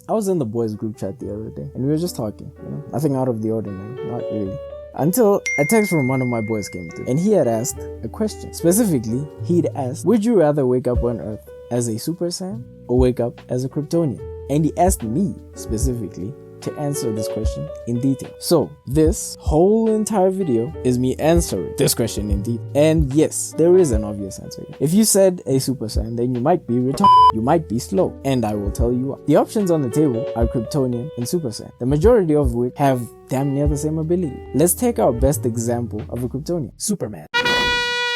I was in the boys group chat the other day and we were just talking, nothing out of the ordinary, not really. Until a text from one of my boys came through and he had asked a question. Specifically, he'd asked, would you rather wake up on Earth as a Super Saiyan or wake up as a Kryptonian? And he asked me specifically to answer this question in detail. So this whole entire video is me answering this question in detail. And yes, there is an obvious answer. If you said a Super Saiyan, then you might be retarded, you might be slow, and I will tell you why. The options on the table are Kryptonian and Super Saiyan, the majority of which have damn near the same ability. Let's take our best example of a Kryptonian, Superman.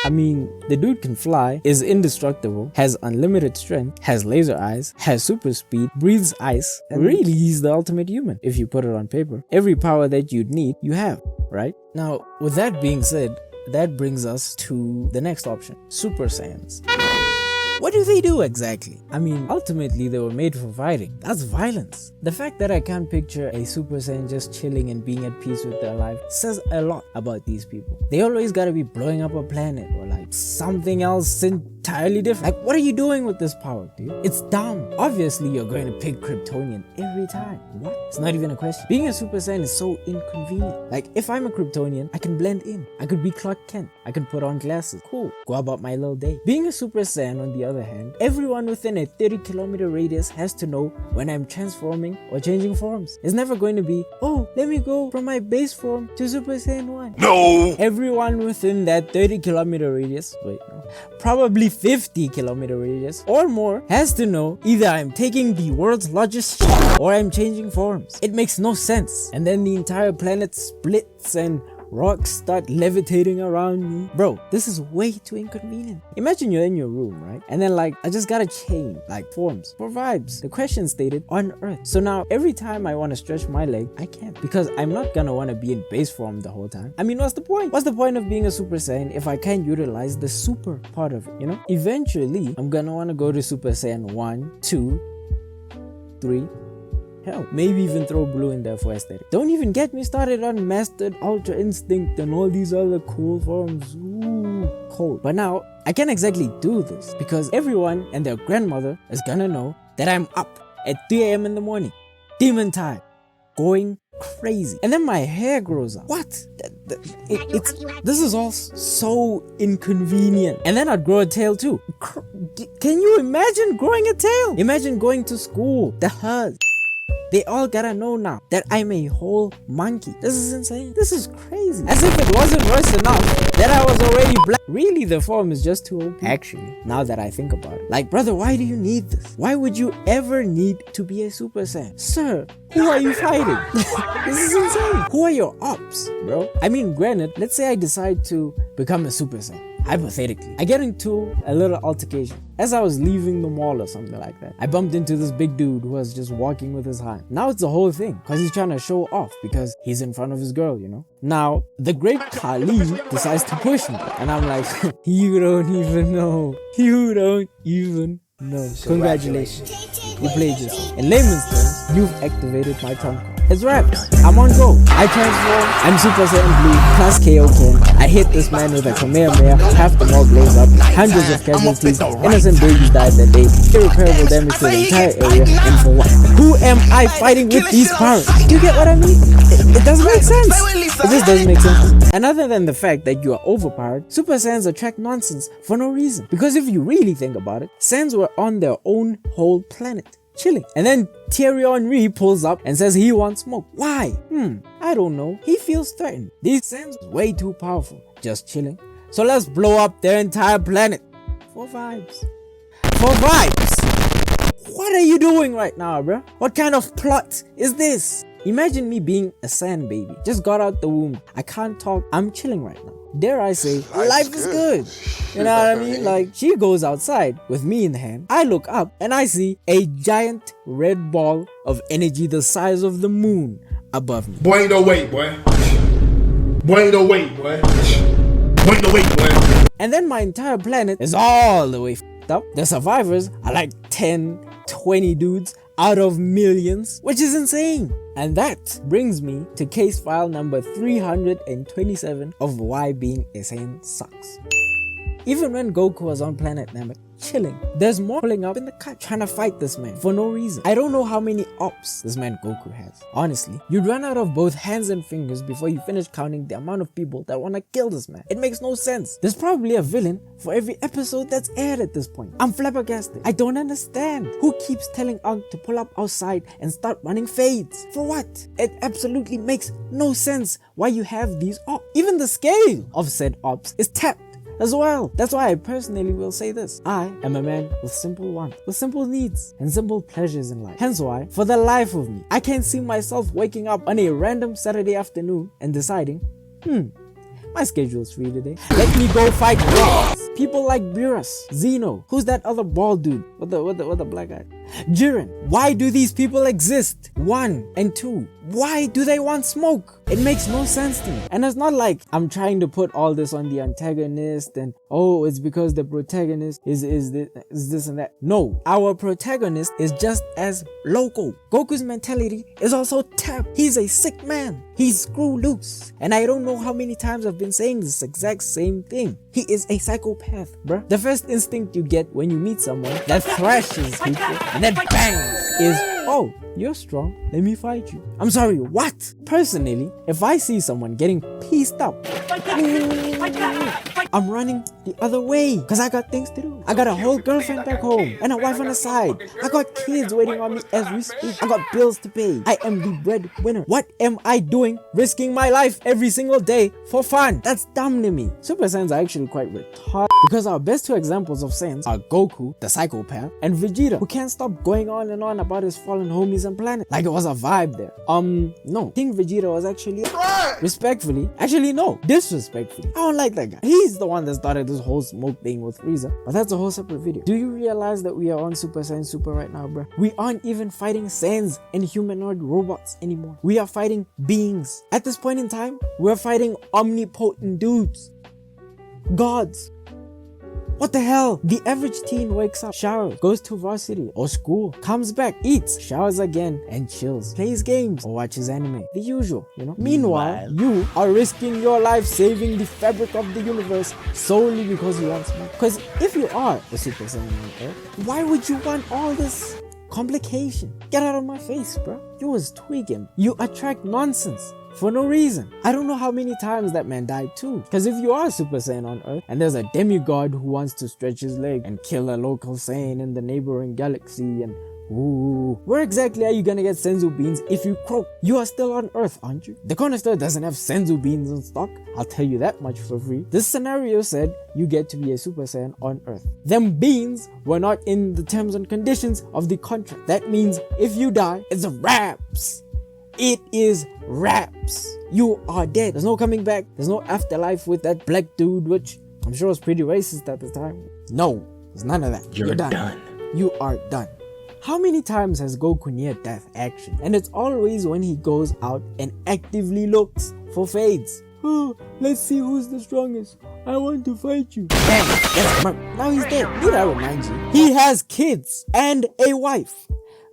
I mean, the dude can fly, is indestructible, has unlimited strength, has laser eyes, has super speed, breathes ice, and really he's the ultimate human if you put it on paper. Every power that you'd need, you have, right? Now, with that being said, that brings us to the next option, Super Saiyans. What do they do exactly? I mean, ultimately they were made for fighting. That's violence. The fact that I can't picture a Super Saiyan just chilling and being at peace with their life says a lot about these people. They always gotta be blowing up a planet or like something else entirely different. Like, what are you doing with this power, dude? It's dumb. Obviously you're going to pick Kryptonian every time. What? It's not even a question. Being a Super Saiyan is so inconvenient. Like, if I'm a Kryptonian, I can blend in. I could be Clark Kent. I can put on glasses. Cool. Go about my little day. Being a Super Saiyan, on the other hand, everyone within a 30-kilometer radius has to know when I'm transforming or changing forms. It's never going to be, oh, let me go from my base form to Super Saiyan 1. No! Everyone within that 30-kilometer radius, probably 50-kilometer radius or more, has to know either I'm taking the world's largest shit or I'm changing forms. It makes no sense. And then the entire planet splits and rocks start levitating around me. Bro, this is way too inconvenient. Imagine you're in your room, right? And then I just gotta change forms for vibes. The question stated on Earth. So now every time I want to stretch my leg, I can't, because I'm not gonna want to be in base form the whole time. I mean, what's the point? What's the point of being a Super Saiyan if I can't utilize the super part of it, Eventually, I'm gonna want to go to Super Saiyan 1, 2, 3, hell, maybe even throw blue in there for aesthetic. Don't even get me started on Mastered Ultra Instinct and all these other cool forms. Ooh, cold. But now, I can't exactly do this because everyone and their grandmother is gonna know that I'm up at 3 a.m. in the morning, demon time, going crazy. And then my hair grows out. What? This is all so inconvenient. And then I'd grow a tail too. Can you imagine growing a tail? Imagine going to school, the herd. They all gotta know now that I'm a whole monkey. This is insane. This is crazy. As if it wasn't worse enough that I was already black. Really, the form is just too OP. Actually, now that I think about it. Brother, why do you need this? Why would you ever need to be a Super Saiyan? Sir, who are you fighting? This is insane. Who are your ops, bro? I mean, granted, let's say I decide to become a Super Saiyan. Hypothetically, I get into a little altercation. As I was leaving the mall or something like that, I bumped into this big dude who was just walking with his hand. Now it's the whole thing, because he's trying to show off because he's in front of his girl, Now, the great Kali decides to push me. And I'm like, you don't even know. You don't even know. Congratulations. You played yourself. In layman's terms, you've activated my trump card. It's raps. I'm on go. I transform. I'm Super Saiyan Blue plus KO Ken. I hit this man with a Kamehameha. Half the mall blows up. Hundreds of casualties. Innocent babies died that day. Irreparable damage to the entire area. And for what? Who am I fighting with these powers? Do you get what I mean? It doesn't make sense. It just doesn't make sense. And other than the fact that you are overpowered, Super Saiyans attract nonsense for no reason. Because if you really think about it, Saiyans were on their own whole planet, chilling. And then Thierry Henry pulls up and says he wants smoke. Why? I don't know. He feels threatened. These Saiyans are way too powerful, just chilling. So let's blow up their entire planet. For vibes. For vibes. What are you doing right now, bro? What kind of plot is this? Imagine me being a Saiyan baby. Just got out the womb. I can't talk. I'm chilling right now. Dare I say, life is good. You know what I mean? She goes outside with me in hand. I look up and I see a giant red ball of energy the size of the moon above me. Boy, ain't no wait, boy. Boy, ain't no wait, boy. Boy, ain't no wait, boy. And then my entire planet is all the way f***ed up. The survivors are like 10, 20 dudes out of millions, which is insane. And that brings me to case file number 327 of why being a Saiyan sucks. Even when Goku was on planet Namek, chilling. There's more pulling up in the cut, trying to fight this man for no reason. I don't know how many ops this man Goku has. Honestly, you'd run out of both hands and fingers before you finish counting the amount of people that want to kill this man. It makes no sense. There's probably a villain for every episode that's aired at this point. I'm flabbergasted. I don't understand. Who keeps telling Ankh to pull up outside and start running fades? For what? It absolutely makes no sense why you have these ops. Even the scale of said ops is tapped as well. That's why I personally will say this. I am a man with simple wants, with simple needs, and simple pleasures in life. Hence why, for the life of me, I can't see myself waking up on a random Saturday afternoon and deciding, my schedule's free today. Let me go fight boss. People like Beerus, Zeno, who's that other bald dude with the black eye? Jiren. Why do these people exist? 1 and 2. Why do they want smoke? It makes no sense to me. And it's not like I'm trying to put all this on the antagonist and it's because the protagonist is this and that. No, our protagonist is just as local. Goku's mentality is also tapped. He's a sick man. He's screw loose. And I don't know how many times I've been saying this exact same thing. He is a psychopath, bruh. The first instinct you get when you meet someone that thrashes people and then bangs is, oh, you're strong, let me fight you. I'm sorry, what? Personally, if I see someone getting pieced up, I'm running the other way because I got things to do. I got a whole girlfriend back home and a wife on the side. I got kids waiting on me as we speak. I got bills to pay. I am the breadwinner. What am I doing risking my life every single day for fun? That's dumb to me. Super Saiyans are actually quite retarded because our best two examples of Saiyans are Goku, the psychopath, and Vegeta, who can't stop going on and on about his fallen homies and planet. Like it was a vibe there. No. King Vegeta was actually respectfully, actually no, disrespectfully. I don't like that guy. He's the one that started this whole smoke thing with Frieza, but that's a whole separate video. Do you realize that we are on Super Saiyan Super right now, bro? We aren't even fighting Saiyans and humanoid robots anymore. We are fighting beings. At this point in time, we're fighting omnipotent dudes. Gods. What the hell? The average teen wakes up, showers, goes to varsity or school, comes back, eats, showers again, and chills, plays games or watches anime. The usual, you know? Meanwhile, you are risking your life saving the fabric of the universe solely because you want smoke. Because if you are a Super Saiyan on Earth, why would you want all this complication? Get out of my face, bro. You was tweaking. You attract nonsense for no reason. I don't know how many times that man died too. Because if you are a Super Saiyan on Earth and there's a demigod who wants to stretch his leg and kill a local Saiyan in the neighboring galaxy and where exactly are you gonna get senzu beans if you croak? You are still on Earth, aren't you? The corner store doesn't have senzu beans in stock. I'll tell you that much for free. This scenario said you get to be a Super Saiyan on Earth. Them beans were not in the terms and conditions of the contract. That means if you die, it's wraps. It is wraps. You are dead. There's no coming back. There's no afterlife with that black dude, which I'm sure was pretty racist at the time. No, there's none of that. You're done. You are done. How many times has Goku near death actually? And it's always when he goes out and actively looks for fades. Oh, let's see who's the strongest. I want to fight you. Bang! That's murk. Now he's dead. Need I remind you? He has kids and a wife.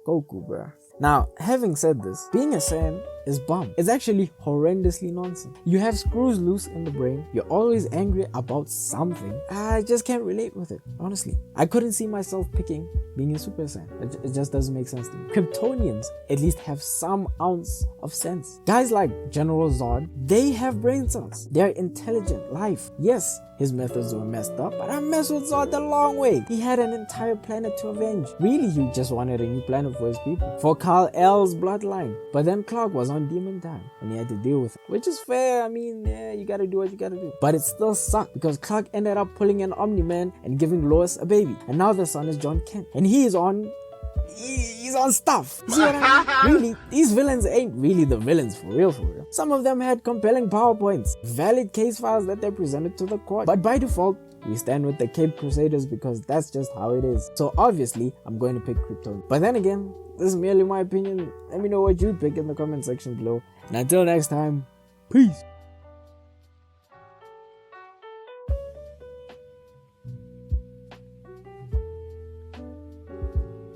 Goku, bruh. Now, having said this, being a Saiyan is bomb. It's actually horrendously nonsense. You have screws loose in the brain. You're always angry about something. I just can't relate with it, honestly. I couldn't see myself picking being a Super Saiyan. It just doesn't make sense to me. Kryptonians at least have some ounce of sense. Guys like General Zod, they have brain cells. They're intelligent, life. Yes, his methods were messed up, but I messed with Zod the long way. He had an entire planet to avenge. Really, he just wanted a new planet for his people. For Kal-El's bloodline. But then Clark was on demon time and he had to deal with it. Which is fair. I mean, yeah, you gotta do what you gotta do. But it still sucked because Clark ended up pulling an Omni-Man and giving Lois a baby. And now the son is John Kent. And he's on stuff. You see what I mean? Really, these villains ain't really the villains for real. Some of them had compelling PowerPoints, valid case files that they presented to the court. But by default, we stand with the Cape Crusaders because that's just how it is. So obviously, I'm going to pick Krypton. But then again, this is merely my opinion. Let me know what you'd pick in the comment section below. And until next time, peace.